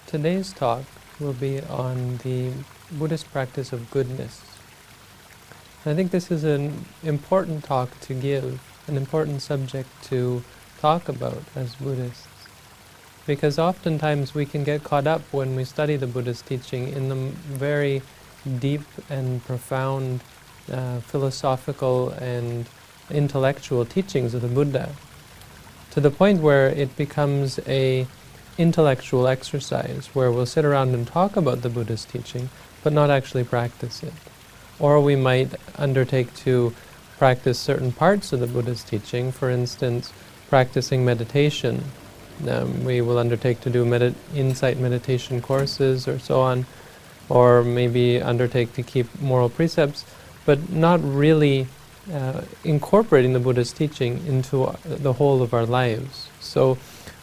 Today's talk will be on the Buddhist practice of goodness. I think this is an important talk to give, an important subject to talk about as Buddhists, because oftentimes we can get caught up when we study the Buddhist teaching in the very deep and profound philosophical and intellectual teachings of the Buddha, to the point where it becomes a intellectual exercise where we'll sit around and talk about the Buddhist teaching but not actually practice it. Or we might undertake to practice certain parts of the Buddhist teaching, for instance, practicing meditation. We will undertake to do insight meditation courses or so on, or maybe undertake to keep moral precepts, but not really incorporating the Buddhist teaching into the whole of our lives. So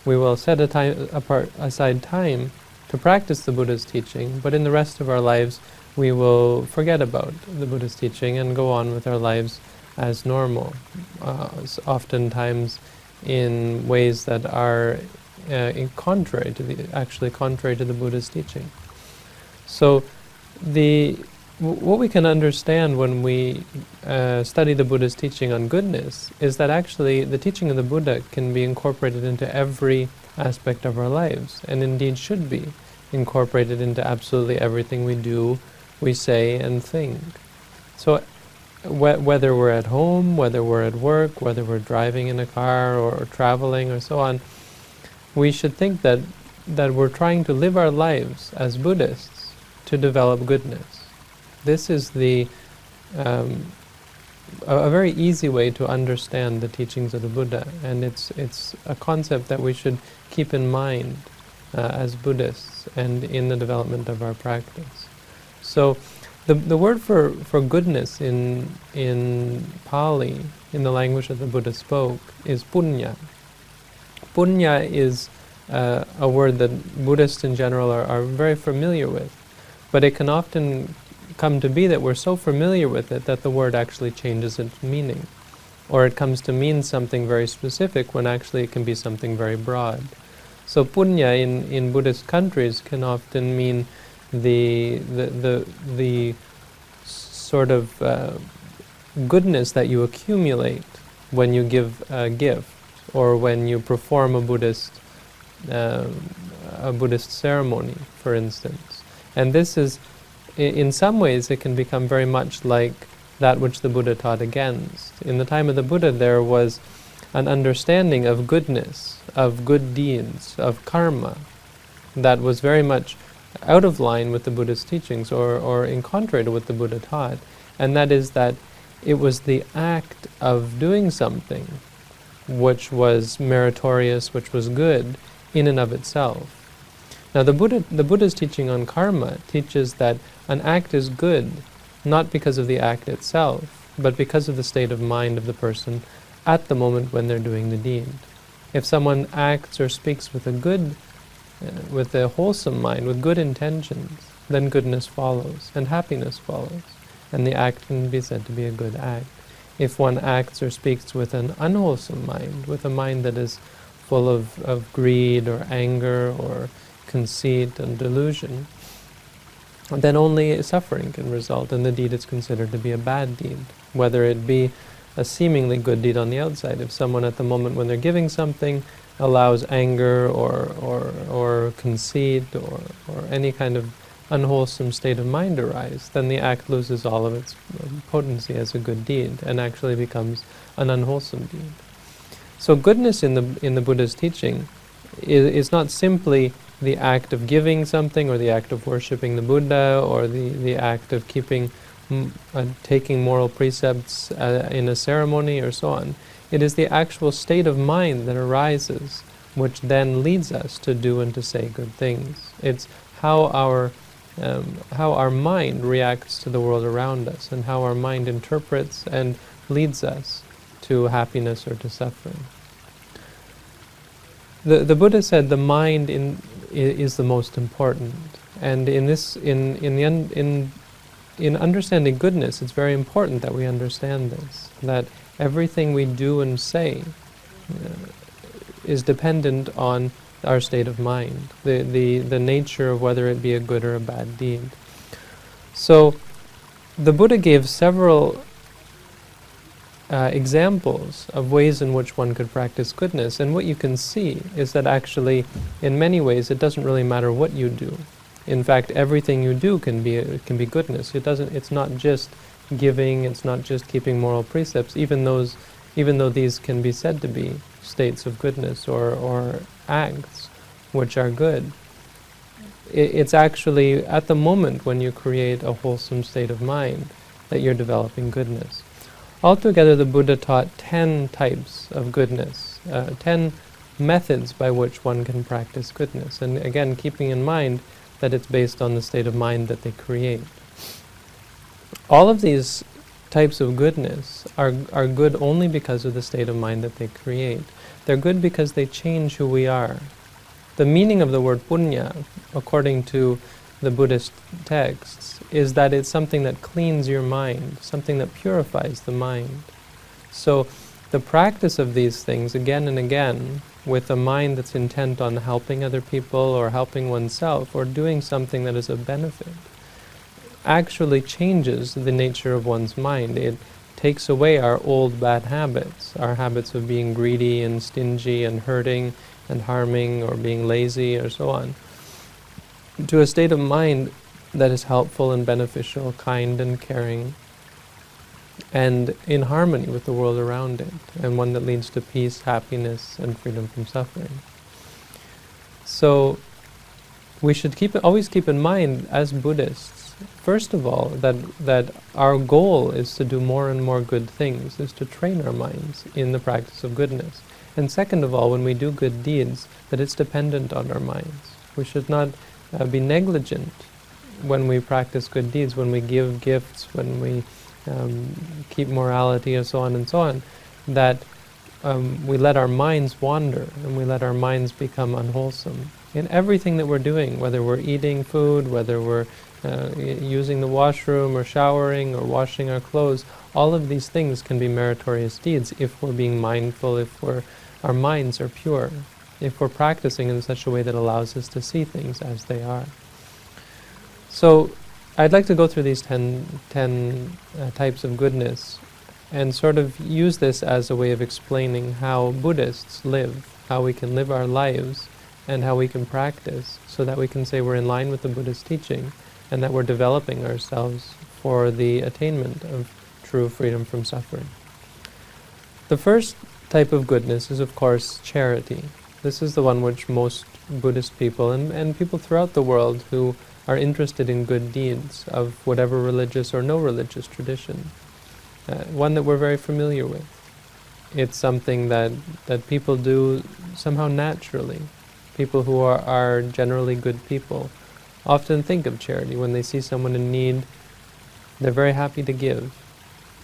we will set aside time to practice the Buddha's teaching, but in the rest of our lives we will forget about the Buddha's teaching and go on with our lives as normal, oftentimes in ways that are contrary to the Buddha's teaching. So what we can understand when we study the Buddha's teaching on goodness is that actually the teaching of the Buddha can be incorporated into every aspect of our lives, and indeed should be incorporated into absolutely everything we do, we say, and think. So whether we're at home, whether we're at work, whether we're driving in a car or traveling or so on, we should think that we're trying to live our lives as Buddhists to develop goodness. This is a very easy way to understand the teachings of the Buddha, and it's a concept that we should keep in mind as Buddhists and in the development of our practice. So the word for goodness in Pali, in the language that the Buddha spoke, is punya. Punya is a word that Buddhists in general are very familiar with, but it can often come to be that we're so familiar with it that the word actually changes its meaning, or it comes to mean something very specific when actually it can be something very broad. So punya in Buddhist countries can often mean the sort of goodness that you accumulate when you give a gift or when you perform a Buddhist ceremony, for instance. And this is, in some ways, it can become very much like that which the Buddha taught against. In the time of the Buddha, there was an understanding of goodness, of good deeds, of karma, that was very much out of line with the Buddhist teachings, or in contrary to what the Buddha taught. And that is that it was the act of doing something which was meritorious, which was good in and of itself. Now the Buddha's teaching on karma teaches that an act is good not because of the act itself, but because of the state of mind of the person at the moment when they're doing the deed. If someone acts or speaks with a wholesome mind, with good intentions, then goodness follows, and happiness follows, and the act can be said to be a good act. If one acts or speaks with an unwholesome mind, with a mind that is full of greed or anger or conceit and delusion, then only suffering can result, and the deed is considered to be a bad deed, whether it be a seemingly good deed on the outside. If someone at the moment when they're giving something allows anger or conceit or any kind of unwholesome state of mind arise, then the act loses all of its potency as a good deed and actually becomes an unwholesome deed. So goodness in the Buddha's teaching is not simply the act of giving something, or the act of worshipping the Buddha, or the act of taking moral precepts in a ceremony, or so on. It is the actual state of mind that arises, which then leads us to do and to say good things. It's how our mind reacts to the world around us, and how our mind interprets and leads us to happiness or to suffering. The Buddha said the mind is the most important, and in understanding goodness, it's very important that we understand this, that everything we do and say is dependent on our state of mind, the nature of whether it be a good or a bad deed. So the Buddha gave several examples of ways in which one could practice goodness, and what you can see is that actually in many ways it doesn't really matter what you do. In fact, everything you do can be goodness. It's not just giving, it's not just keeping moral precepts, even though these can be said to be states of goodness or acts which are good. It's actually at the moment when you create a wholesome state of mind that you're developing goodness. Altogether, the Buddha taught 10 types of goodness, 10 methods by which one can practice goodness. And again, keeping in mind that it's based on the state of mind that they create. All of these types of goodness are good only because of the state of mind that they create. They're good because they change who we are. The meaning of the word punya, according to the Buddhist texts, is that it's something that cleans your mind, something that purifies the mind. So the practice of these things again and again, with a mind that's intent on helping other people or helping oneself or doing something that is of benefit, actually changes the nature of one's mind. It takes away our old bad habits, our habits of being greedy and stingy and hurting and harming or being lazy or so on, to a state of mind that is helpful and beneficial, kind and caring, and in harmony with the world around it, and one that leads to peace, happiness, and freedom from suffering. So we should always keep in mind, as Buddhists, first of all, that our goal is to do more and more good things, is to train our minds in the practice of goodness. And second of all, when we do good deeds, that it's dependent on our minds. We should not be negligent when we practice good deeds, when we give gifts, when we keep morality and so on, that we let our minds wander and we let our minds become unwholesome. In everything that we're doing, whether we're eating food, whether we're using the washroom or showering or washing our clothes, all of these things can be meritorious deeds if we're being mindful, if our minds are pure, if we're practicing in such a way that allows us to see things as they are. So I'd like to go through these 10 types of goodness and sort of use this as a way of explaining how Buddhists live, how we can live our lives, and how we can practice so that we can say we're in line with the Buddha's teaching and that we're developing ourselves for the attainment of true freedom from suffering. The first type of goodness is, of course, charity. This is the one which most Buddhist people and people throughout the world who are interested in good deeds of whatever religious or no religious tradition, one that we're very familiar with. It's something that people do somehow naturally. People who are generally good people often think of charity. When they see someone in need, they're very happy to give.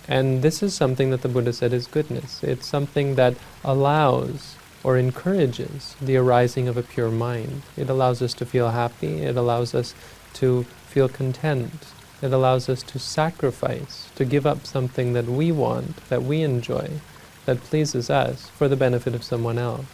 And this is something that the Buddha said is goodness. It's something that allows or encourages the arising of a pure mind. It allows us to feel happy. It allows us to feel content. It allows us to sacrifice, to give up something that we want, that we enjoy, that pleases us for the benefit of someone else.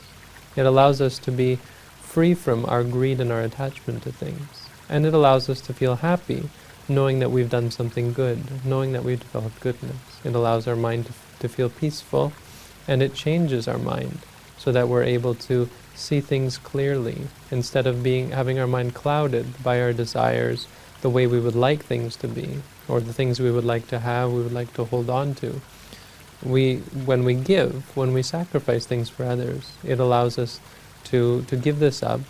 It allows us to be free from our greed and our attachment to things. And it allows us to feel happy, knowing that we've done something good, knowing that we've developed goodness. It allows our mind to feel peaceful, and it changes our mind so that we're able to see things clearly instead of having our mind clouded by our desires, the way we would like things to be, or the things we would like to have, we would like to hold on to. When we give, when we sacrifice things for others, it allows us to give this up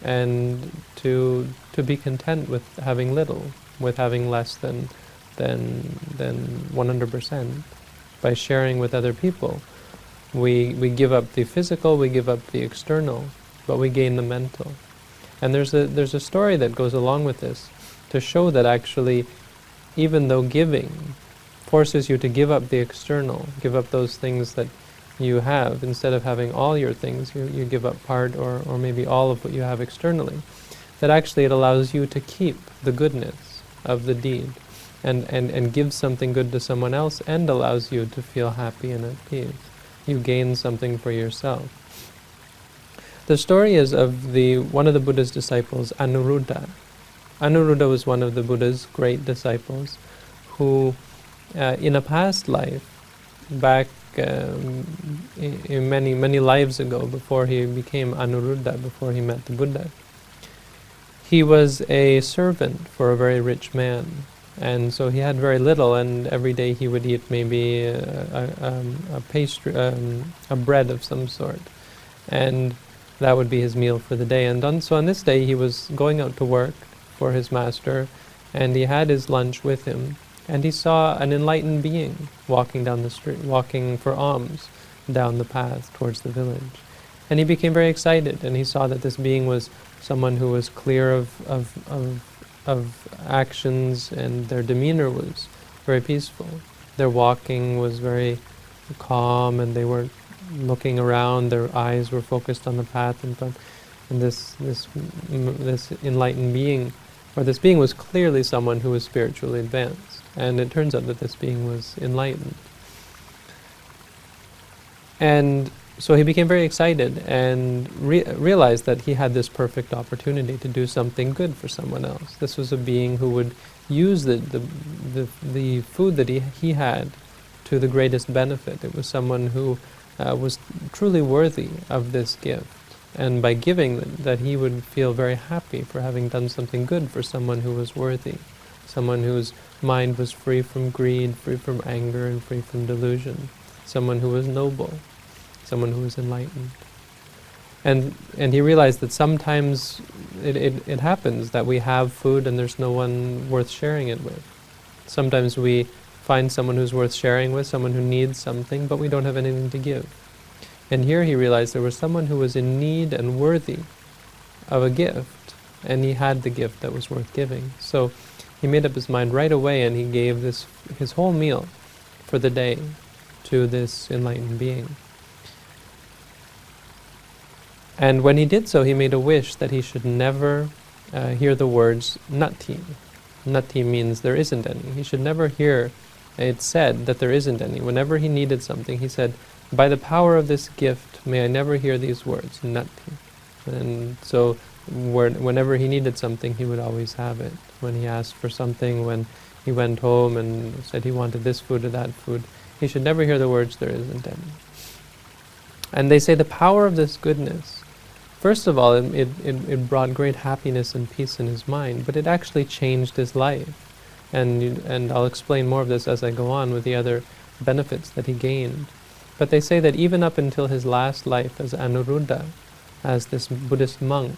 and to be content with having little, with having less than 100%. By sharing with other people, we give up the physical, we give up the external, but we gain the mental. And there's a story that goes along with this to show that actually, even though giving forces you to give up the external, give up those things that you have, instead of having all your things, you give up part or maybe all of what you have externally, that actually it allows you to keep the goodness of the deed and give something good to someone else and allows you to feel happy and at peace. You gain something for yourself. The story is of one of the Buddha's disciples, Anuruddha. Anuruddha was one of the Buddha's great disciples who, in a past life, back in many lives ago, before he became Anuruddha, before he met the Buddha, he was a servant for a very rich man. And so he had very little, and every day he would eat maybe a pastry, a bread of some sort. And that would be his meal for the day. And so on this day he was going out to work for his master, and he had his lunch with him. And he saw an enlightened being walking down the street, walking for alms down the path towards the village. And he became very excited, and he saw that this being was someone who was clear of actions, and their demeanor was very peaceful. Their walking was very calm, and they weren't looking around. Their eyes were focused on the path in front. And this enlightened being, or this being, was clearly someone who was spiritually advanced. And it turns out that this being was enlightened. And so he became very excited and realized that he had this perfect opportunity to do something good for someone else. This was a being who would use the food that he had to the greatest benefit. It was someone who was truly worthy of this gift. And by giving that, he would feel very happy for having done something good for someone who was worthy, someone whose mind was free from greed, free from anger, and free from delusion, someone who was noble, someone who was enlightened. And he realized that sometimes it happens that we have food and there's no one worth sharing it with. Sometimes we find someone who's worth sharing with, someone who needs something, but we don't have anything to give. And here he realized there was someone who was in need and worthy of a gift, and he had the gift that was worth giving. So he made up his mind right away, and he gave his whole meal for the day to this enlightened being. And when he did so, he made a wish that he should never hear the words nati. Nati means there isn't any. He should never hear it said that there isn't any. Whenever he needed something, he said, "By the power of this gift, may I never hear these words, nati." And so whenever he needed something, he would always have it. When he asked for something, when he went home and said he wanted this food or that food, he should never hear the words, "There isn't any." And they say the power of this goodness, first of all, it brought great happiness and peace in his mind, but it actually changed his life. And I'll explain more of this as I go on with the other benefits that he gained. But they say that even up until his last life as Anuruddha, as this Buddhist monk,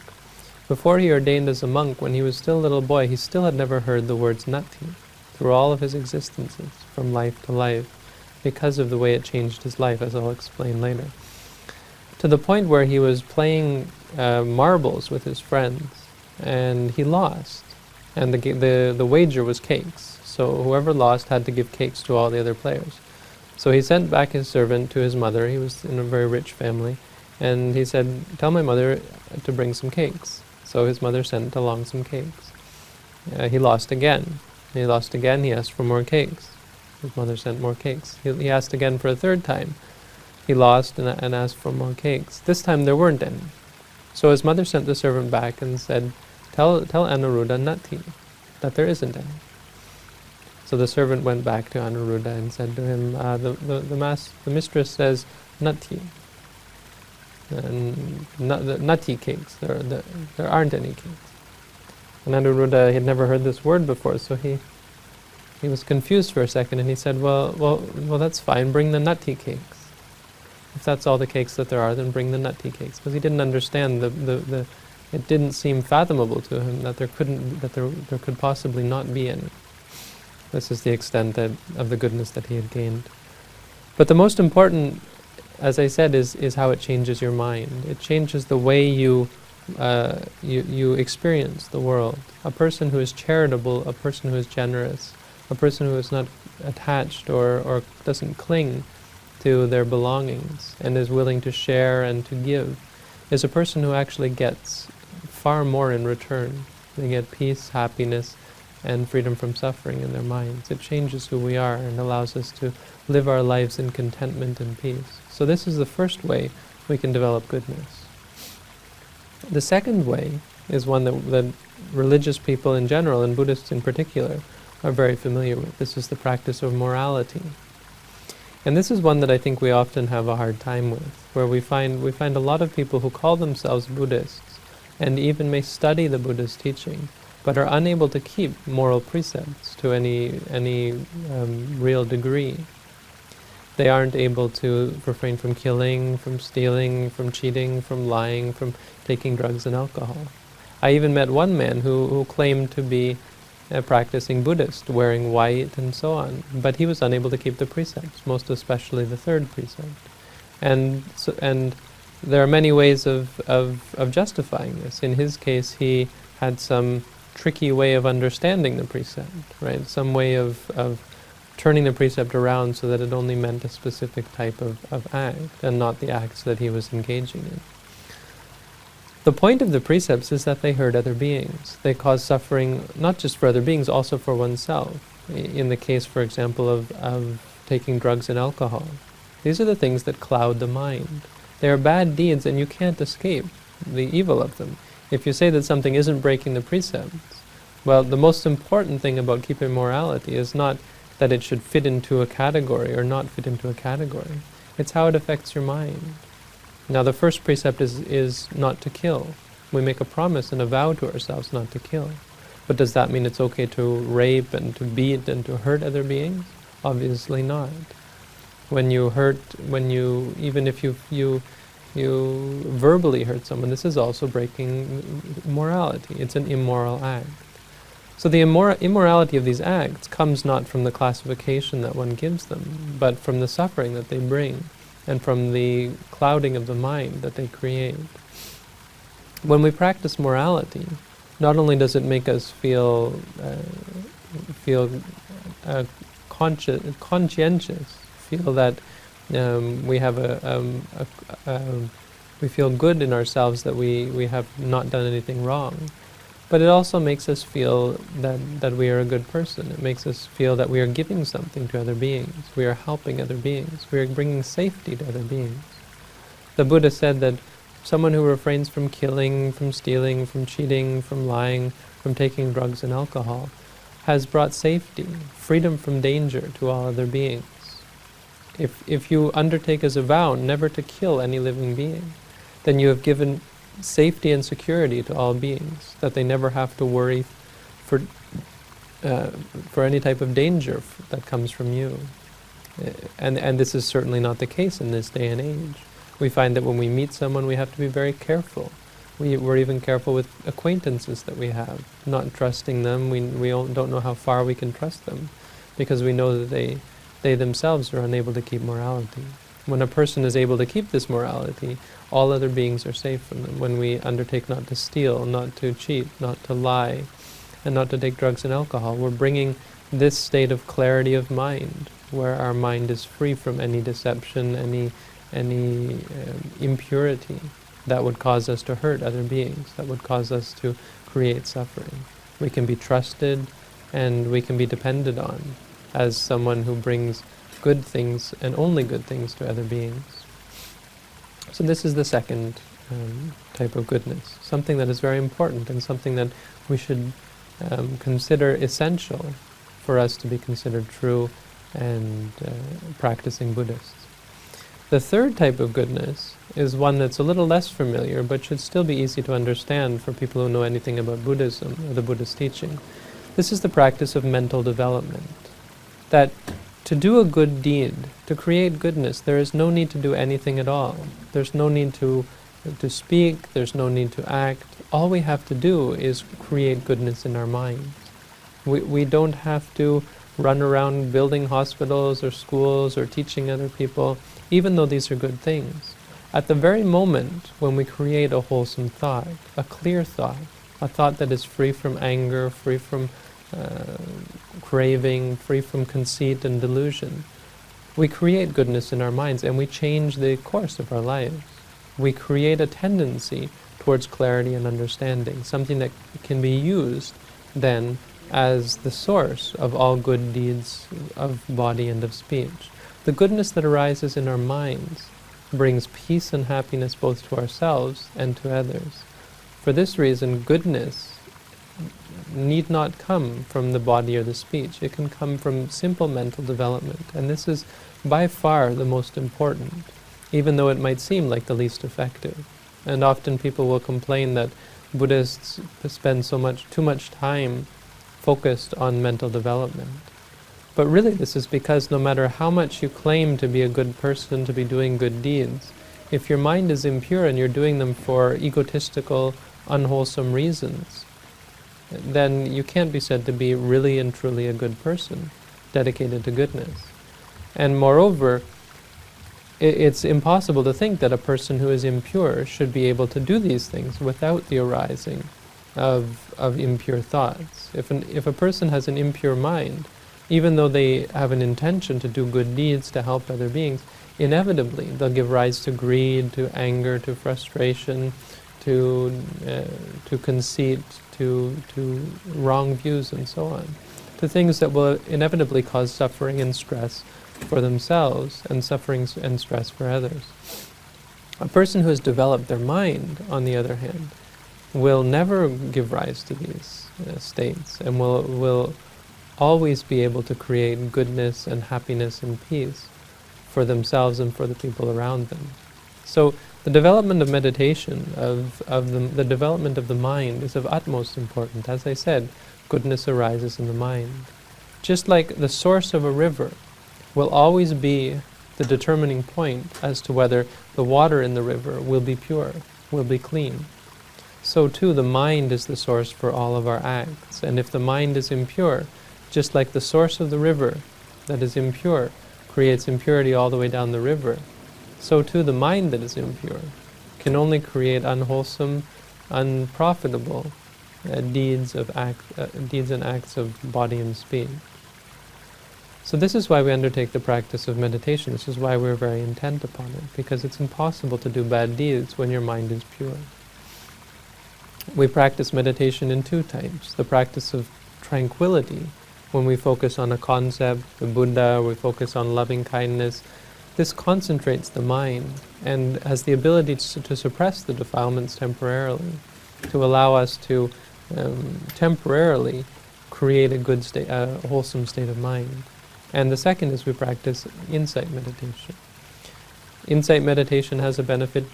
before he ordained as a monk, when he was still a little boy, he still had never heard the words nati through all of his existences, from life to life, because of the way it changed his life, as I'll explain later. To the point where he was playing marbles with his friends, and he lost. And the wager was cakes, so whoever lost had to give cakes to all the other players. So he sent back his servant to his mother. He was in a very rich family, and he said, "Tell my mother to bring some cakes." So his mother sent along some cakes. He lost again. He lost again. He asked for more cakes. His mother sent more cakes. He asked again for a third time. He lost and asked for more cakes. This time there weren't any. So his mother sent the servant back and said, Tell Anuruddha nati, that there isn't any. So the servant went back to Anuruddha and said to him, the mistress says nati, and the nati cakes, there aren't any cakes. And Anuruddha had never heard this word before, so he was confused for a second, and he said, well, that's fine, bring the nati cakes. If that's all the cakes that there are, then bring the nati cakes. Because he didn't understand it didn't seem fathomable to him that there could possibly not be any. This is the extent of the goodness that he had gained. But the most important, as I said, is how it changes your mind. It changes the way you experience the world. A person who is charitable, a person who is generous, a person who is not attached or doesn't cling to their belongings and is willing to share and to give, is a person who actually gets far more in return. They get peace, happiness, and freedom from suffering in their minds. It changes who we are and allows us to live our lives in contentment and peace. So this is the first way we can develop goodness. The second way is one that religious people in general, and Buddhists in particular, are very familiar with. This is the practice of morality. And this is one that I think we often have a hard time with, where we find a lot of people who call themselves Buddhists and even may study the Buddha's teaching, but are unable to keep moral precepts to any real degree. They aren't able to refrain from killing, from stealing, from cheating, from lying, from taking drugs and alcohol. I even met one man who claimed to be a practicing Buddhist, wearing white and so on, but he was unable to keep the precepts, most especially the third precept. And there are many ways of justifying this. In his case, he had some tricky way of understanding the precept, right? Some way of turning the precept around so that it only meant a specific type of act and not the acts that he was engaging in. The point of the precepts is that they hurt other beings. They cause suffering not just for other beings, also for oneself. In the case, for example, of taking drugs and alcohol. These are the things that cloud the mind. They are bad deeds and you can't escape the evil of them. If you say that something isn't breaking the precepts, well, the most important thing about keeping morality is not that it should fit into a category or not fit into a category. It's how it affects your mind. Now, the first precept is not to kill. We make a promise and a vow to ourselves not to kill. But does that mean it's okay to rape and to beat and to hurt other beings? Obviously not. Even if you verbally hurt someone, this is also breaking morality. It's an immoral act. So the immorality of these acts comes not from the classification that one gives them, but from the suffering that they bring, and from the clouding of the mind that they create. When we practice morality, not only does it make us feel conscientious, feel that we have we feel good in ourselves that we have not done anything wrong, but it also makes us feel that we are a good person. It makes us feel that we are giving something to other beings. We are helping other beings. We are bringing safety to other beings. The Buddha said that someone who refrains from killing, from stealing, from cheating, from lying, from taking drugs and alcohol, has brought safety, freedom from danger to all other beings. If you undertake as a vow never to kill any living being, then you have given safety and security to all beings, that they never have to worry for any type of danger that comes from you. And this is certainly not the case in this day and age. We find that when we meet someone, we have to be very careful. We're even careful with acquaintances that we have, not trusting them. We don't know how far we can trust them, because we know that they themselves are unable to keep morality. When a person is able to keep this morality, all other beings are safe from them. When we undertake not to steal, not to cheat, not to lie, and not to take drugs and alcohol, we're bringing this state of clarity of mind, where our mind is free from any deception, any impurity that would cause us to hurt other beings, that would cause us to create suffering. We can be trusted and we can be depended on as someone who brings good things and only good things to other beings. So this is the second type of goodness, something that is very important and something that we should consider essential for us to be considered true and practicing Buddhists. The third type of goodness is one that's a little less familiar, but should still be easy to understand for people who know anything about Buddhism or the Buddhist teaching. This is the practice of mental development. That to do a good deed, to create goodness, there is no need to do anything at all. There's no need to speak, there's no need to act. All we have to do is create goodness in our minds. We don't have to run around building hospitals or schools or teaching other people, even though these are good things. At the very moment when we create a wholesome thought, a clear thought, a thought that is free from anger, free from craving, free from conceit and delusion, we create goodness in our minds and we change the course of our lives. We create a tendency towards clarity and understanding, something that can be used then as the source of all good deeds of body and of speech. The goodness that arises in our minds brings peace and happiness both to ourselves and to others. For this reason, goodness need not come from the body or the speech. It can come from simple mental development. And this is by far the most important, even though it might seem like the least effective. And often people will complain that Buddhists spend too much time focused on mental development. But really this is because no matter how much you claim to be a good person, to be doing good deeds, if your mind is impure and you're doing them for egotistical, unwholesome reasons, then you can't be said to be really and truly a good person, dedicated to goodness. And moreover, it's impossible to think that a person who is impure should be able to do these things without the arising of impure thoughts. If a person has an impure mind, even though they have an intention to do good deeds to help other beings, inevitably they'll give rise to greed, to anger, to frustration, to conceit, to wrong views, and so on, to things that will inevitably cause suffering and stress for themselves, and suffering and stress for others. A person who has developed their mind, on the other hand, will never give rise to these states, and will always be able to create goodness and happiness and peace for themselves and for the people around them. So the development of meditation, the development of the mind, is of utmost importance. As I said, goodness arises in the mind. Just like the source of a river will always be the determining point as to whether the water in the river will be pure, will be clean. So too, the mind is the source for all of our acts. And if the mind is impure, just like the source of the river that is impure creates impurity all the way down the river, so too the mind that is impure can only create unwholesome, unprofitable deeds and acts of body and speech. So this is why we undertake the practice of meditation. This is why we're very intent upon it, because it's impossible to do bad deeds when your mind is pure. We practice meditation in two types. The practice of tranquility, when we focus on a concept, the Buddha, we focus on loving kindness. This concentrates the mind and has the ability to suppress the defilements temporarily, to allow us to temporarily create a good state, a wholesome state of mind. And the second is we practice insight meditation. Insight meditation has a benefit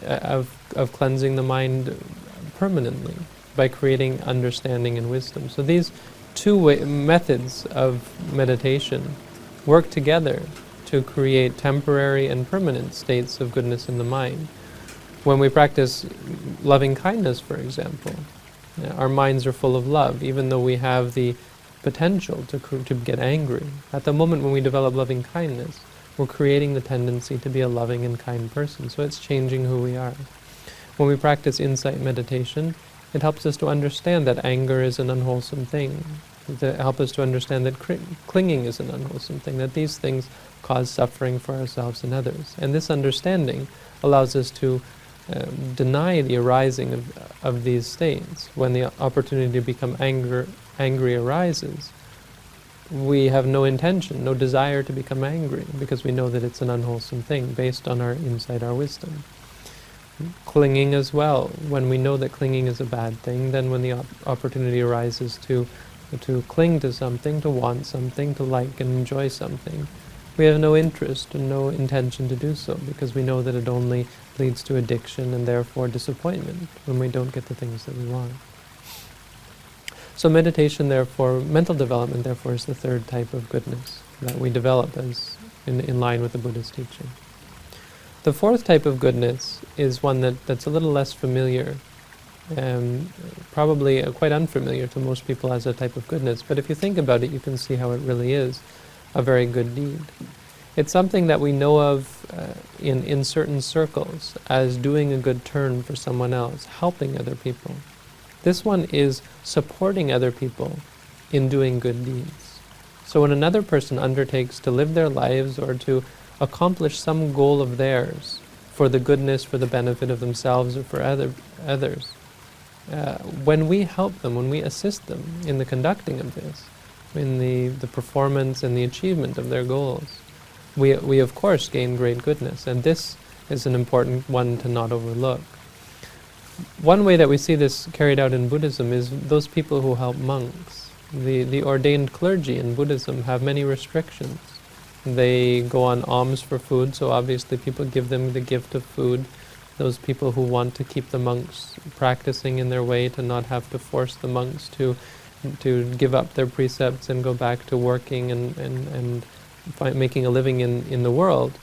of cleansing the mind permanently by creating understanding and wisdom. So these two methods of meditation work together to create temporary and permanent states of goodness in the mind. When we practice loving kindness, for example, our minds are full of love, even though we have the potential to get angry. At the moment when we develop loving kindness, we're creating the tendency to be a loving and kind person, so it's changing who we are. When we practice insight meditation, it helps us to understand that anger is an unwholesome thing. It helps us to understand that clinging is an unwholesome thing, that these things cause suffering for ourselves and others. And this understanding allows us to deny the arising of these states. When the opportunity to become angry arises, we have no intention, no desire to become angry, because we know that it's an unwholesome thing based on our insight, our wisdom. Clinging as well. When we know that clinging is a bad thing, then when the opportunity arises to cling to something, to want something, to like and enjoy something, we have no interest and no intention to do so, because we know that it only leads to addiction and therefore disappointment when we don't get the things that we want. So meditation, therefore, mental development, therefore, is the third type of goodness that we develop as in line with the Buddha's teaching. The fourth type of goodness is one that's a little less familiar, probably quite unfamiliar to most people as a type of goodness, but if you think about it, you can see how it really is a very good deed. It's something that we know of in certain circles as doing a good turn for someone else, helping other people. This one is supporting other people in doing good deeds. So when another person undertakes to live their lives or to accomplish some goal of theirs for the goodness, for the benefit of themselves or for others, when we help them, when we assist them in the conducting of this, in the performance and the achievement of their goals, we of course gain great goodness, and this is an important one to not overlook. One way that we see this carried out in Buddhism is those people who help monks. The ordained clergy in Buddhism have many restrictions. They go on alms for food, so obviously people give them the gift of food. Those people who want to keep the monks practicing in their way, to not have to force the monks to give up their precepts and go back to working and making a living in the world,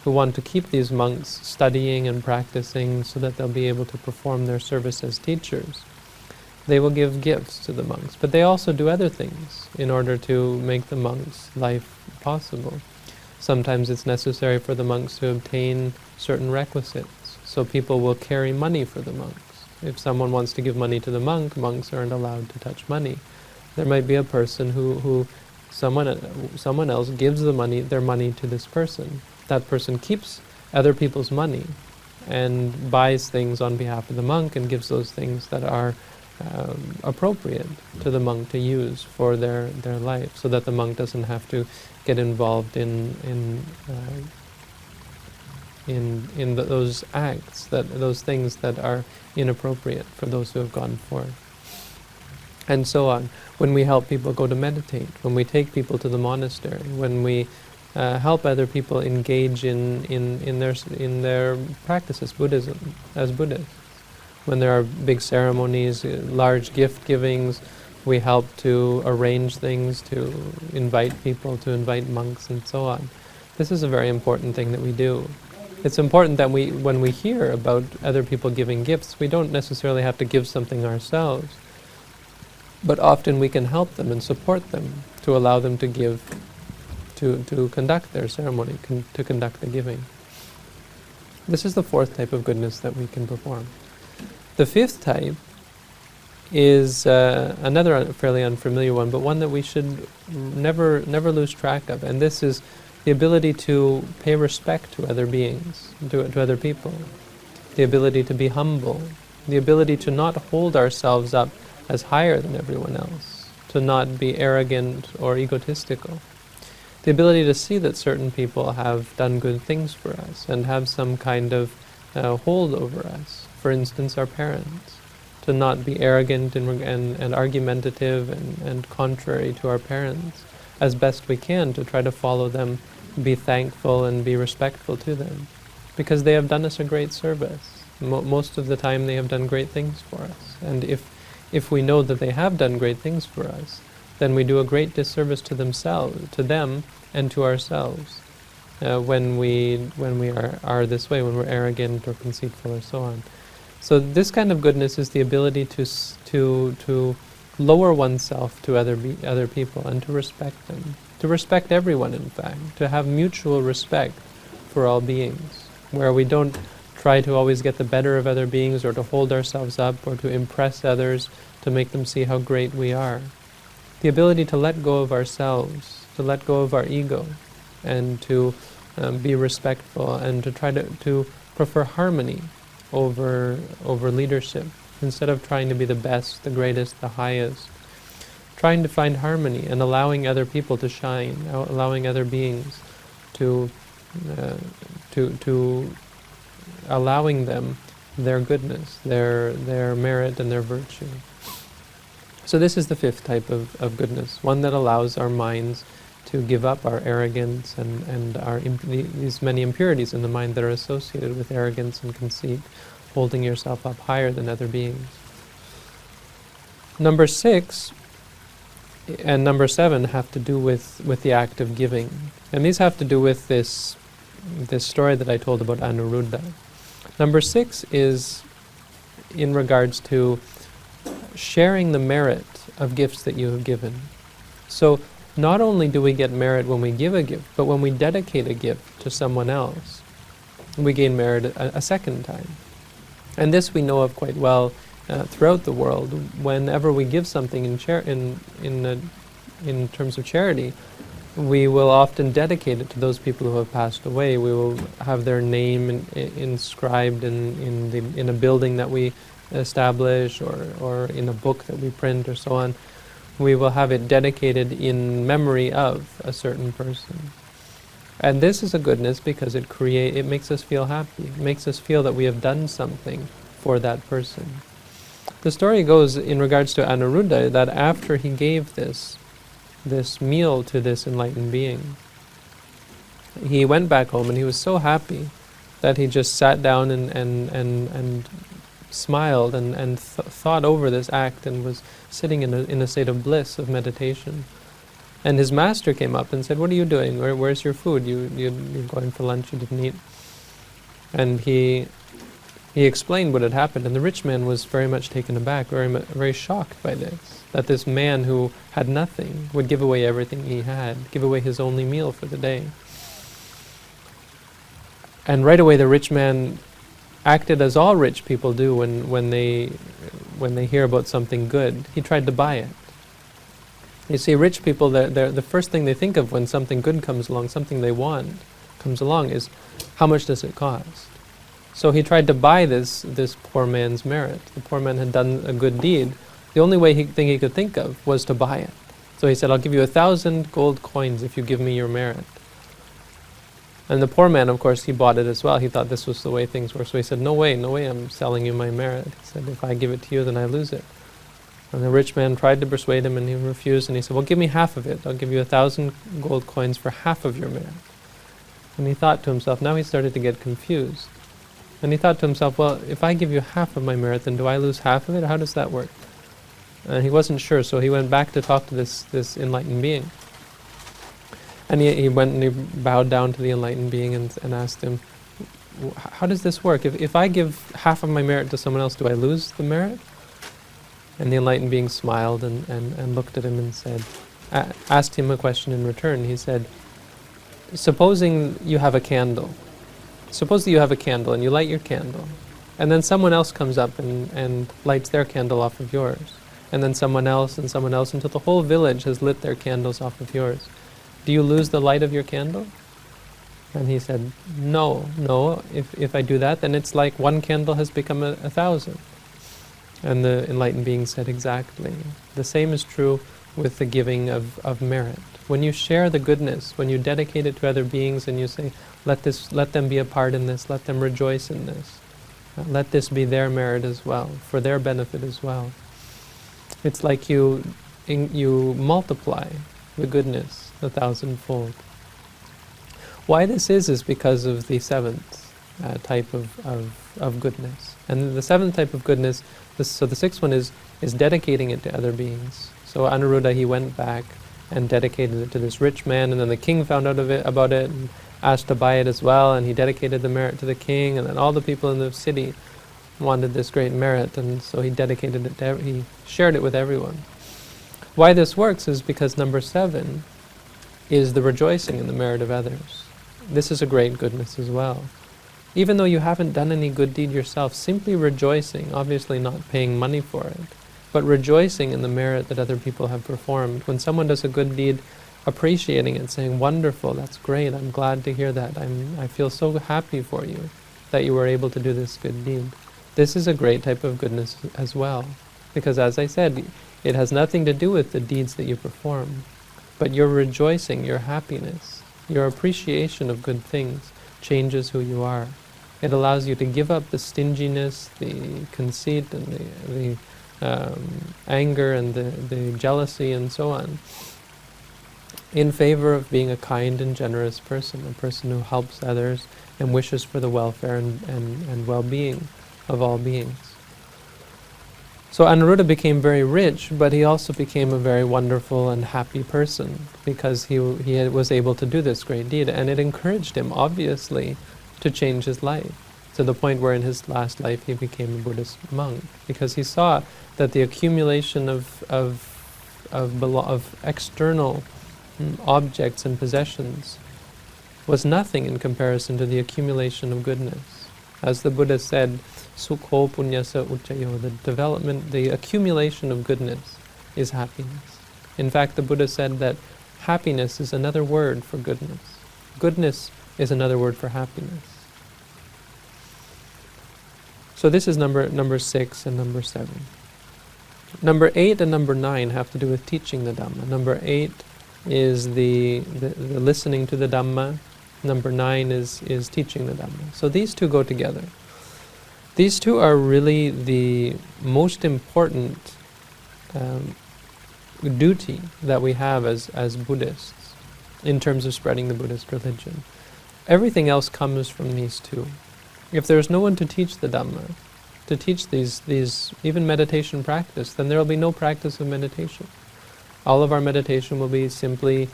who want to keep these monks studying and practicing so that they'll be able to perform their service as teachers. They will give gifts to the monks, but they also do other things in order to make the monks' life possible. Sometimes it's necessary for the monks to obtain certain requisites, so people will carry money for the monks. If someone wants to give money to the monk, monks aren't allowed to touch money. There might be a person who someone else gives their money to this person. That person keeps other people's money and buys things on behalf of the monk and gives those things that are appropriate to the monk to use for their life, so that the monk doesn't have to get involved in those acts, those things that are inappropriate for those who have gone forth. And so on. When we help people go to meditate, when we take people to the monastery, when we help other people engage in their practices, Buddhism, as Buddhists. When there are big ceremonies, large gift givings, we help to arrange things, to invite people, to invite monks, and so on. This is a very important thing that we do. It's important that when we hear about other people giving gifts, we don't necessarily have to give something ourselves, but often we can help them and support them to allow them to give, to conduct their ceremony, to conduct the giving. This is the fourth type of goodness that we can perform. The fifth type is another fairly unfamiliar one, but one that we should never lose track of, and this is the ability to pay respect to other beings, to other people, the ability to be humble, the ability to not hold ourselves up as higher than everyone else, to not be arrogant or egotistical, the ability to see that certain people have done good things for us and have some kind of hold over us. For instance, our parents, to not be arrogant and argumentative and contrary to our parents, as best we can, to try to follow them, be thankful and be respectful to them, because they have done us a great service. Most of the time they have done great things for us, and if we know that they have done great things for us, then we do a great disservice to them and to ourselves when we are this way, when we're arrogant or conceitful or so on. So this kind of goodness is the ability to lower oneself to other people and to respect them, to respect everyone, in fact, to have mutual respect for all beings, where we don't try to always get the better of other beings or to hold ourselves up or to impress others, to make them see how great we are. The ability to let go of ourselves, to let go of our ego, and to be respectful and to try to prefer harmony over leadership, instead of trying to be the best, the greatest, the highest. Trying to find harmony and allowing other people to shine, allowing other beings to allowing them their goodness, their merit and their virtue. So this is the fifth type of goodness, one that allows our minds to give up our arrogance and these many impurities in the mind that are associated with arrogance and conceit, holding yourself up higher than other beings. Number 6 and number 7 have to do with the act of giving. And these have to do with this story that I told about Anuruddha. Number 6 is in regards to sharing the merit of gifts that you have given. So not only do we get merit when we give a gift, but when we dedicate a gift to someone else, we gain merit a second time. And this we know of quite well throughout the world. Whenever we give something in terms of charity, we will often dedicate it to those people who have passed away. We will have their name inscribed in a building that we establish or in a book that we print or so on. We will have it dedicated in memory of a certain person. And this is a goodness because it makes us feel happy. It makes us feel that we have done something for that person. The story goes in regards to Anuruddha that after he gave this meal to this enlightened being, he went back home and he was so happy that he just sat down and smiled and thought over this act and was sitting in a state of bliss, of meditation. And his master came up and said, "What are you doing? Where's your food? You're going for lunch, you didn't eat." And he explained what had happened, and the rich man was very much taken aback, very shocked by this, that this man who had nothing would give away everything he had, give away his only meal for the day. And right away the rich man acted as all rich people do when they hear about something good. He tried to buy it. You see, rich people, the first thing they think of when something good comes along, something they want comes along, is how much does it cost? So he tried to buy this poor man's merit. The poor man had done a good deed. The only thing he could think of was to buy it. So he said, "I'll give you 1,000 gold coins if you give me your merit." And the poor man, of course, he bought it as well. He thought this was the way things were. So he said, no way, I'm selling you my merit." He said, "If I give it to you, then I lose it." And the rich man tried to persuade him, and he refused. And he said, "Well, give me half of it. I'll give you 1,000 gold coins for half of your merit." And he thought to himself, now he started to get confused. And he thought to himself, well, if I give you half of my merit, then do I lose half of it? How does that work? And he wasn't sure, so he went back to talk to this enlightened being. And he went and he bowed down to the enlightened being and asked him, "How does this work? If I give half of my merit to someone else, do I lose the merit?" And the enlightened being smiled and looked at him and said, asked him a question in return. He said, "Supposing you have a candle. Suppose that you have a candle and you light your candle, and then someone else comes up and lights their candle off of yours, and then someone else until the whole village has lit their candles off of yours. Do you lose the light of your candle?" And he said, no, if I do that, then it's like one candle has become 1,000. And the enlightened being said, exactly. The same is true with the giving of merit. When you share the goodness, when you dedicate it to other beings and you say, let them be a part in this, let them rejoice in this, let this be their merit as well, for their benefit as well. It's like you multiply the goodness 1,000-fold. Why this is because of the seventh type of goodness. And the seventh type of goodness, so the sixth one is dedicating it to other beings. So Anuruddha, he went back and dedicated it to this rich man, and then the king found out about it and asked to buy it as well, and he dedicated the merit to the king, and then all the people in the city wanted this great merit, and so he dedicated it he shared it with everyone. Why this works is because number 7 is the rejoicing in the merit of others. This is a great goodness as well. Even though you haven't done any good deed yourself, simply rejoicing, obviously not paying money for it, but rejoicing in the merit that other people have performed. When someone does a good deed, appreciating it, saying, wonderful, that's great, I'm glad to hear that, I feel so happy for you that you were able to do this good deed. This is a great type of goodness as well, because as I said, it has nothing to do with the deeds that you perform, but your rejoicing, your happiness, your appreciation of good things changes who you are. It allows you to give up the stinginess, the conceit, and the anger, and the jealousy, and so on, in favor of being a kind and generous person, a person who helps others and wishes for the welfare and well-being of all beings. So Anuruddha became very rich, but he also became a very wonderful and happy person because he was able to do this great deed, and it encouraged him, obviously, to change his life, to the point where in his last life he became a Buddhist monk, because he saw that the accumulation of external objects and possessions was nothing in comparison to the accumulation of goodness. As the Buddha said, sukho punyasa uccayo, the accumulation of goodness is happiness. In fact, the Buddha said that happiness is another word for goodness. Goodness is another word for happiness. So this is number 6 and number 7. Number 8 and number 9 have to do with teaching the Dhamma. Number 8 is the listening to the Dhamma. Number 9 is teaching the Dhamma. So these two go together. These two are really the most important duty that we have as Buddhists in terms of spreading the Buddhist religion. Everything else comes from these two. If there's no one to teach the Dhamma, to teach these even meditation practice, then there will be no practice of meditation. All of our meditation will be simply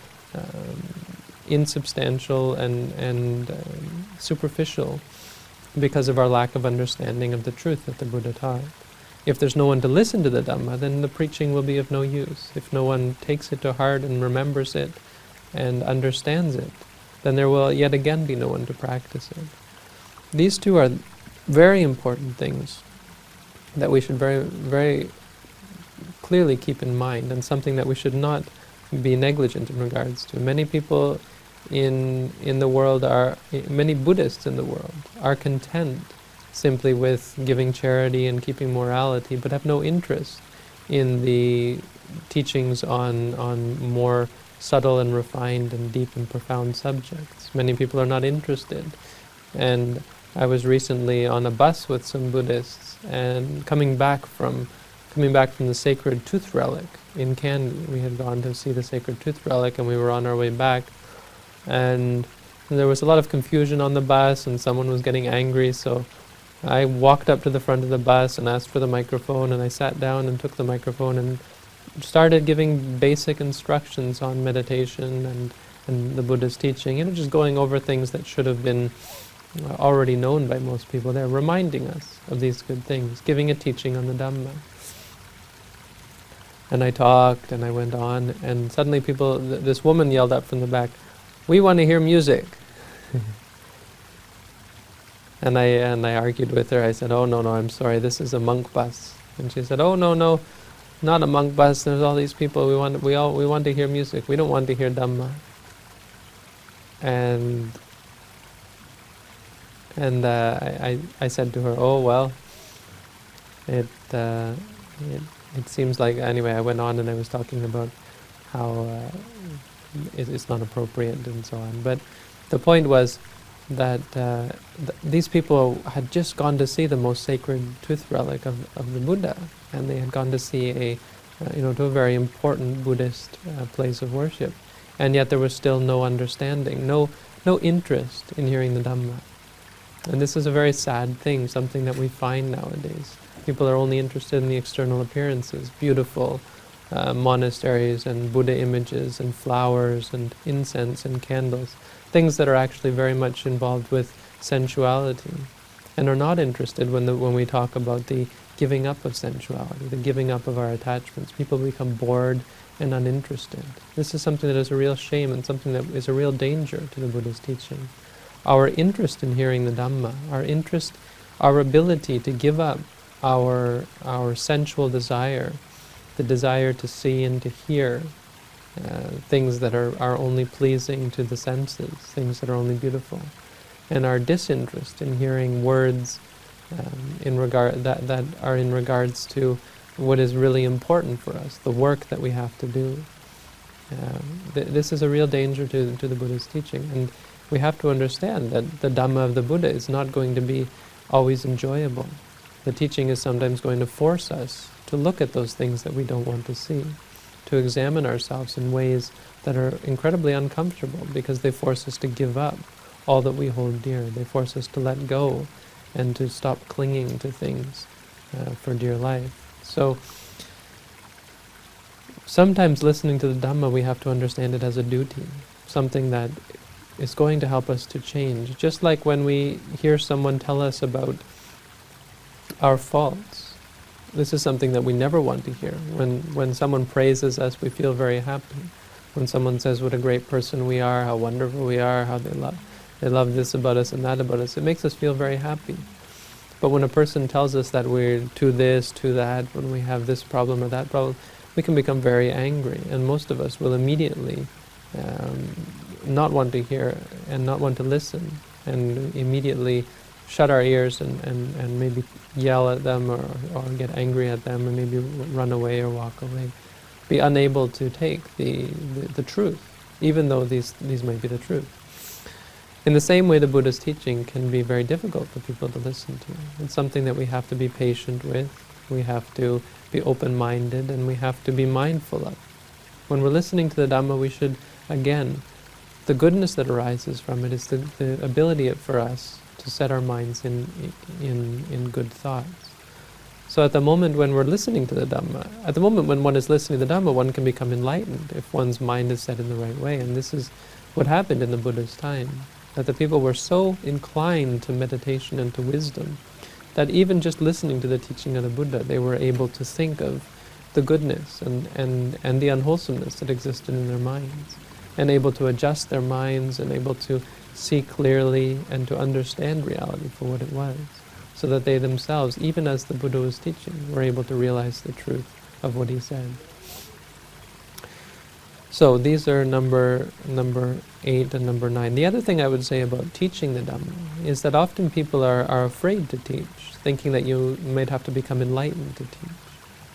insubstantial and superficial because of our lack of understanding of the truth that the Buddha taught. If there's no one to listen to the Dhamma, then the preaching will be of no use. If no one takes it to heart and remembers it and understands it, then there will yet again be no one to practice it. These two are very important things that we should very, very clearly keep in mind, and something that we should not be negligent in regards to. Many people in the world many Buddhists in the world are content simply with giving charity and keeping morality, but have no interest in the teachings on more subtle and refined and deep and profound subjects. Many people are not interested. And I was recently on a bus with some Buddhists, and coming back from the sacred tooth relic in Kandy. We had gone to see the sacred tooth relic, and we were on our way back, and there was a lot of confusion on the bus, and someone was getting angry, so I walked up to the front of the bus and asked for the microphone, and I sat down and took the microphone and started giving basic instructions on meditation and the Buddha's teaching, just going over things that should have been already known by most people. They're reminding us of these good things, giving a teaching on the Dhamma. And I talked and I went on, and suddenly this woman yelled up from the back, "We want to hear music." And I argued with her. I said, "Oh, no, I'm sorry, this is a monk bus." And she said, "Oh, no, not a monk bus. There's all these people. We want to hear music. We don't want to hear Dhamma." And I said to her, "Oh, well, it seems like..." Anyway, I went on and I was talking about how it's not appropriate and so on. But the point was that these people had just gone to see the most sacred tooth relic of the Buddha, and they had gone to see to a very important Buddhist place of worship, and yet there was still no understanding, no interest in hearing the Dhamma. And this is a very sad thing, something that we find nowadays. People are only interested in the external appearances, beautiful monasteries and Buddha images and flowers and incense and candles, things that are actually very much involved with sensuality, and are not interested when we talk about the giving up of sensuality, the giving up of our attachments. People become bored and uninterested. This is something that is a real shame and something that is a real danger to the Buddha's teaching. Our interest in hearing the Dhamma, our ability to give up our sensual desire, the desire to see and to hear things that are only pleasing to the senses, things that are only beautiful, and our disinterest in hearing words that are in regards to what is really important for us, the work that we have to do. This is a real danger to the Buddha's teaching, and we have to understand that the Dhamma of the Buddha is not going to be always enjoyable. The teaching is sometimes going to force us to look at those things that we don't want to see, to examine ourselves in ways that are incredibly uncomfortable, because they force us to give up all that we hold dear. They force us to let go and to stop clinging to things for dear life. So sometimes listening to the Dhamma, we have to understand it as a duty, something that is going to help us to change. Just like when we hear someone tell us about our faults, this is something that we never want to hear. When someone praises us, we feel very happy. When someone says what a great person we are, how wonderful we are, how they love this about us and that about us, it makes us feel very happy. But when a person tells us that we're to this, to that, when we have this problem or that problem, we can become very angry, and most of us will immediately not want to hear and not want to listen, and immediately shut our ears and maybe yell at them or get angry at them, or maybe run away or walk away, be unable to take the truth, even though these may be the truth. In the same way, the Buddha's teaching can be very difficult for people to listen to. It's something that we have to be patient with, we have to be open-minded, and we have to be mindful of. When we're listening to the Dhamma, we should, again, the goodness that arises from it is the ability for us to set our minds in good thoughts. So at the moment when we're listening to the Dhamma, at the moment when one is listening to the Dhamma, one can become enlightened if one's mind is set in the right way. And this is what happened in the Buddha's time, that the people were so inclined to meditation and to wisdom that even just listening to the teaching of the Buddha, they were able to think of the goodness and the unwholesomeness that existed in their minds, and able to adjust their minds and able to see clearly and to understand reality for what it was, so that they themselves, even as the Buddha was teaching, were able to realize the truth of what he said. So these are number 8 and number 9. The other thing I would say about teaching the Dhamma is that often people are afraid to teach, thinking that you might have to become enlightened to teach.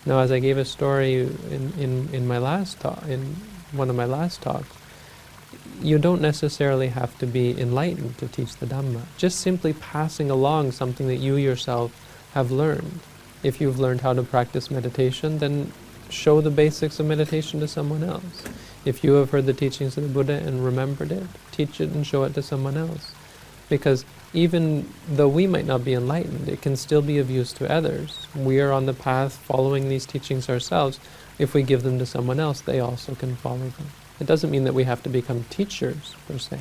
Now, as I gave a story in my last talk, in one of my last talks, you don't necessarily have to be enlightened to teach the Dhamma. Just simply passing along something that you yourself have learned. If you've learned how to practice meditation, then show the basics of meditation to someone else. If you have heard the teachings of the Buddha and remembered it, teach it and show it to someone else. Because even though we might not be enlightened, it can still be of use to others. We are on the path following these teachings ourselves. If we give them to someone else, they also can follow them. It doesn't mean that we have to become teachers, per se.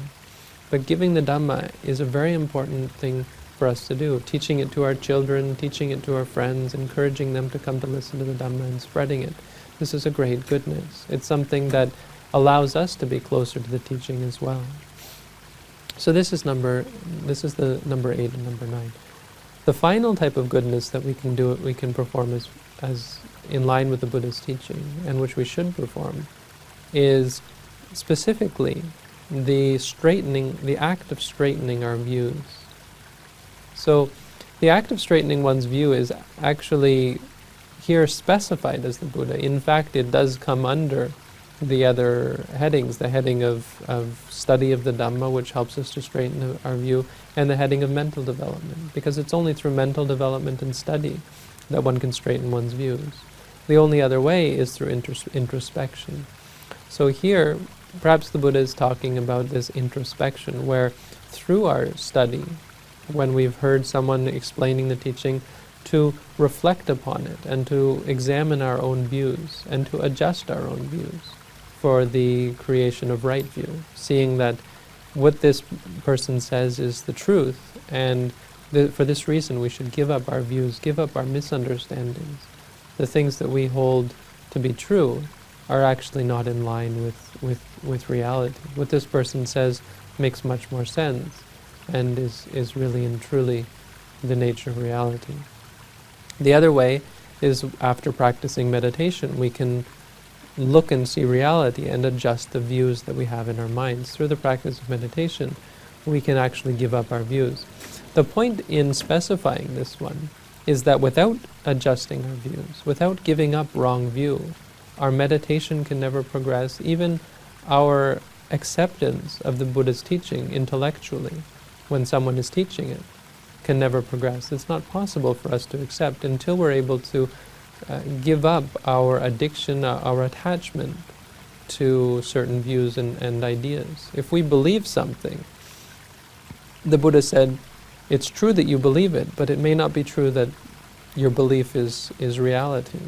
But giving the Dhamma is a very important thing for us to do. Teaching it to our children, teaching it to our friends, encouraging them to come to listen to the Dhamma and spreading it. This is a great goodness. It's something that allows us to be closer to the teaching as well. So this is the number 8 and number 9. The final type of goodness that we can perform as in line with the Buddha's teaching, and which we should perform, is specifically the act of straightening our views. So the act of straightening one's view is actually here specified as the Buddha. In fact, it does come under the other headings, the heading of study of the Dhamma, which helps us to straighten our view, and the heading of mental development, because it's only through mental development and study that one can straighten one's views. The only other way is through introspection. So here, perhaps the Buddha is talking about this introspection, where through our study, when we've heard someone explaining the teaching, to reflect upon it and to examine our own views and to adjust our own views for the creation of right view, seeing that what this person says is the truth, and for this reason we should give up our views, give up our misunderstandings. The things that we hold to be true are actually not in line with reality. What this person says makes much more sense and is really and truly the nature of reality. The other way is, after practicing meditation, we can look and see reality and adjust the views that we have in our minds. Through the practice of meditation, we can actually give up our views. The point in specifying this one is that without adjusting our views, without giving up wrong view, our meditation can never progress. Even our acceptance of the Buddha's teaching intellectually, when someone is teaching it, can never progress. It's not possible for us to accept until we're able to give up our addiction, our attachment to certain views and ideas. If we believe something, the Buddha said, it's true that you believe it, but it may not be true that your belief is reality.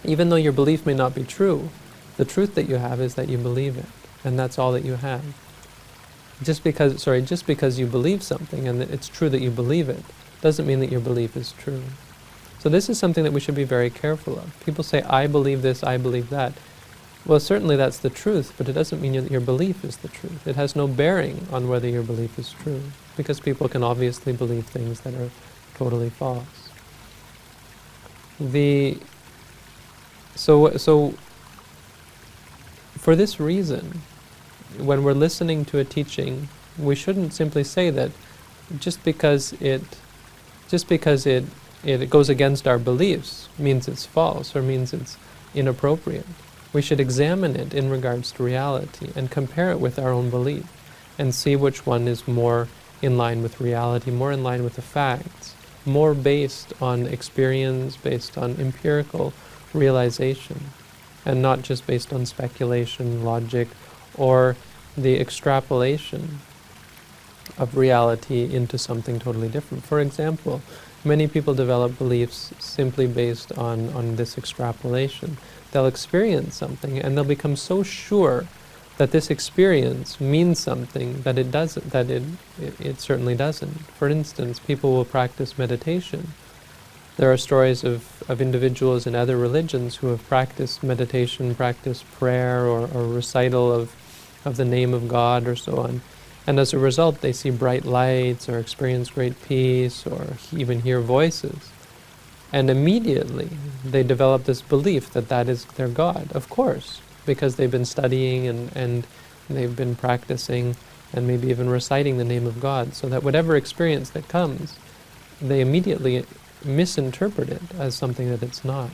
Even though your belief may not be true, the truth that you have is that you believe it, and that's all that you have. Just because you believe something and that it's true that you believe it, doesn't mean that your belief is true. So this is something that we should be very careful of. People say, I believe this, I believe that. Well, certainly that's the truth, but it doesn't mean that your belief is the truth. It has no bearing on whether your belief is true, because people can obviously believe things that are totally false. So for this reason, when we're listening to a teaching, we shouldn't simply say that just because it goes against our beliefs means it's false or means it's inappropriate. We should examine it in regards to reality and compare it with our own belief. and see which one is more in line with reality, more in line with the facts, more based on experience, based on empirical realization, and not just based on speculation, logic, or the extrapolation of reality into something totally different. For example, many people develop beliefs simply based on this extrapolation. They'll experience something and they'll become so sure that this experience means something that it doesn't, that it certainly doesn't. For instance, people will practice meditation. There are stories of individuals in other religions who have practiced meditation, practiced prayer or recital of the name of God or so on. And as a result, they see bright lights or experience great peace or even hear voices. And immediately they develop this belief that that is their God, of course, because they've been studying and they've been practicing and maybe even reciting the name of God, so that whatever experience that comes, they immediately misinterpret it as something that it's not.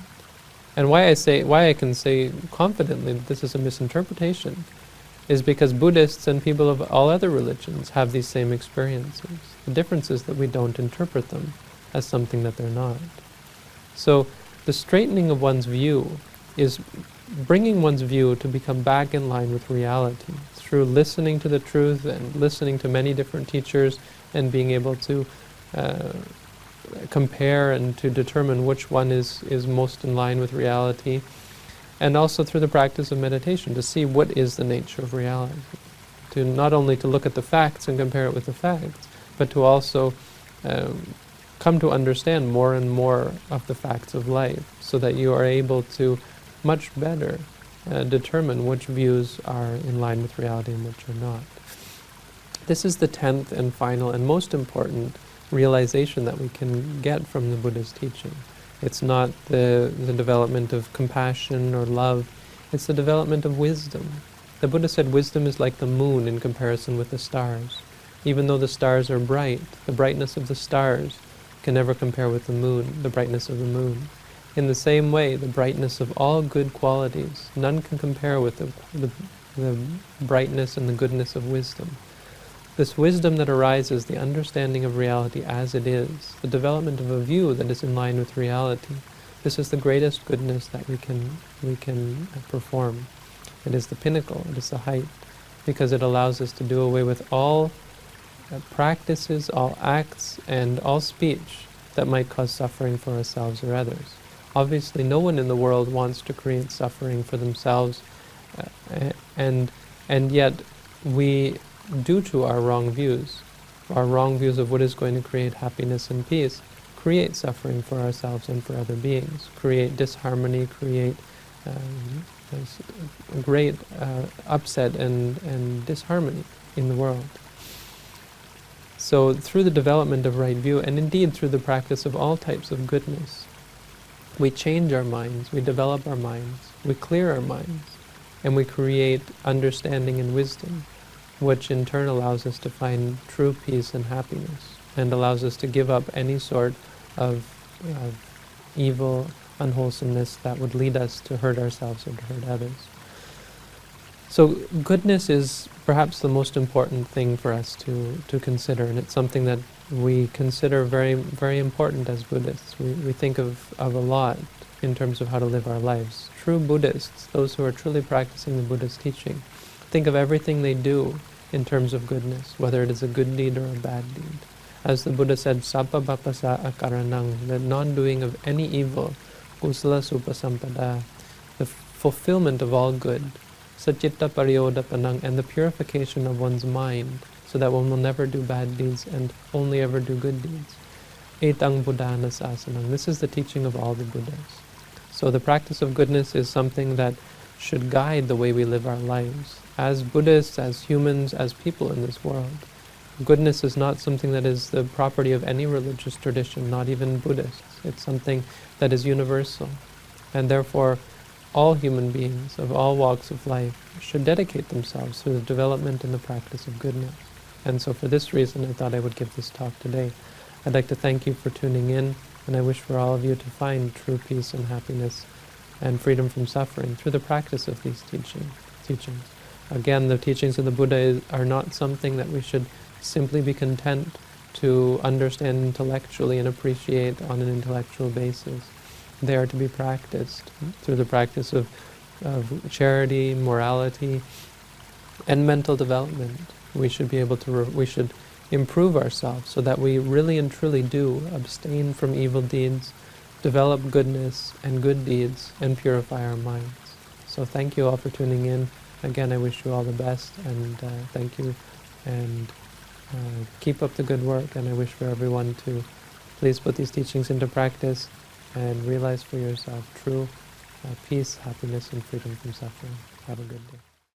And why I can say confidently that this is a misinterpretation is because Buddhists and people of all other religions have these same experiences. The difference is that we don't interpret them as something that they're not. So the straightening of one's view is bringing one's view to become back in line with reality through listening to the truth and listening to many different teachers and being able to compare and to determine which one is most in line with reality, and also through the practice of meditation to see what is the nature of reality, to not only to look at the facts and compare it with the facts, but to also come to understand more and more of the facts of life, so that you are able to much better determine which views are in line with reality and which are not. This is the 10th and final and most important realization that we can get from the Buddha's teaching. It's not the development of compassion or love, it's the development of wisdom. The Buddha said wisdom is like the moon in comparison with the stars. Even though the stars are bright, the brightness of the stars can never compare with the moon, the brightness of the moon. In the same way, the brightness of all good qualities, none can compare with the brightness and the goodness of wisdom. This wisdom that arises, the understanding of reality as it is, the development of a view that is in line with reality, this is the greatest goodness that we can perform. It is the pinnacle, it is the height, because it allows us to do away with all practices, all acts, and all speech that might cause suffering for ourselves or others. Obviously, no one in the world wants to create suffering for themselves, and yet we, due to our wrong views of what is going to create happiness and peace, create suffering for ourselves and for other beings, create disharmony, create great upset and disharmony in the world. So through the development of right view, and indeed through the practice of all types of goodness, we change our minds, we develop our minds, we clear our minds, and we create understanding and wisdom, which in turn allows us to find true peace and happiness, and allows us to give up any sort of evil, unwholesomeness that would lead us to hurt ourselves or to hurt others. So goodness is perhaps the most important thing for us to consider, and it's something that we consider very, very important as Buddhists. We think of a lot in terms of how to live our lives. True Buddhists, those who are truly practicing the Buddha's teaching, think of everything they do in terms of goodness, whether it is a good deed or a bad deed. As the Buddha said, Sabba Bapasa Akaranang, the non-doing of any evil, Kusala Supasampada, the fulfillment of all good, Sachitta Pariyodapanang, and the purification of one's mind, so that one will never do bad deeds and only ever do good deeds. Etang Buddhana Sasanang. This is the teaching of all the Buddhas. So the practice of goodness is something that should guide the way we live our lives. As Buddhists, as humans, as people in this world, goodness is not something that is the property of any religious tradition, not even Buddhists. It's something that is universal. And therefore, all human beings of all walks of life should dedicate themselves to the development and the practice of goodness. And so for this reason, I thought I would give this talk today. I'd like to thank you for tuning in, and I wish for all of you to find true peace and happiness and freedom from suffering through the practice of these teachings. Again, the teachings of the Buddha are not something that we should simply be content to understand intellectually and appreciate on an intellectual basis. They are to be practiced through the practice of charity, morality, and mental development. We should be able to, we should improve ourselves so that we really and truly do abstain from evil deeds, develop goodness and good deeds, and purify our minds. So thank you all for tuning in. Again, I wish you all the best, and thank you, and keep up the good work, and I wish for everyone to please put these teachings into practice and realize for yourself true peace, happiness, and freedom from suffering. Have a good day.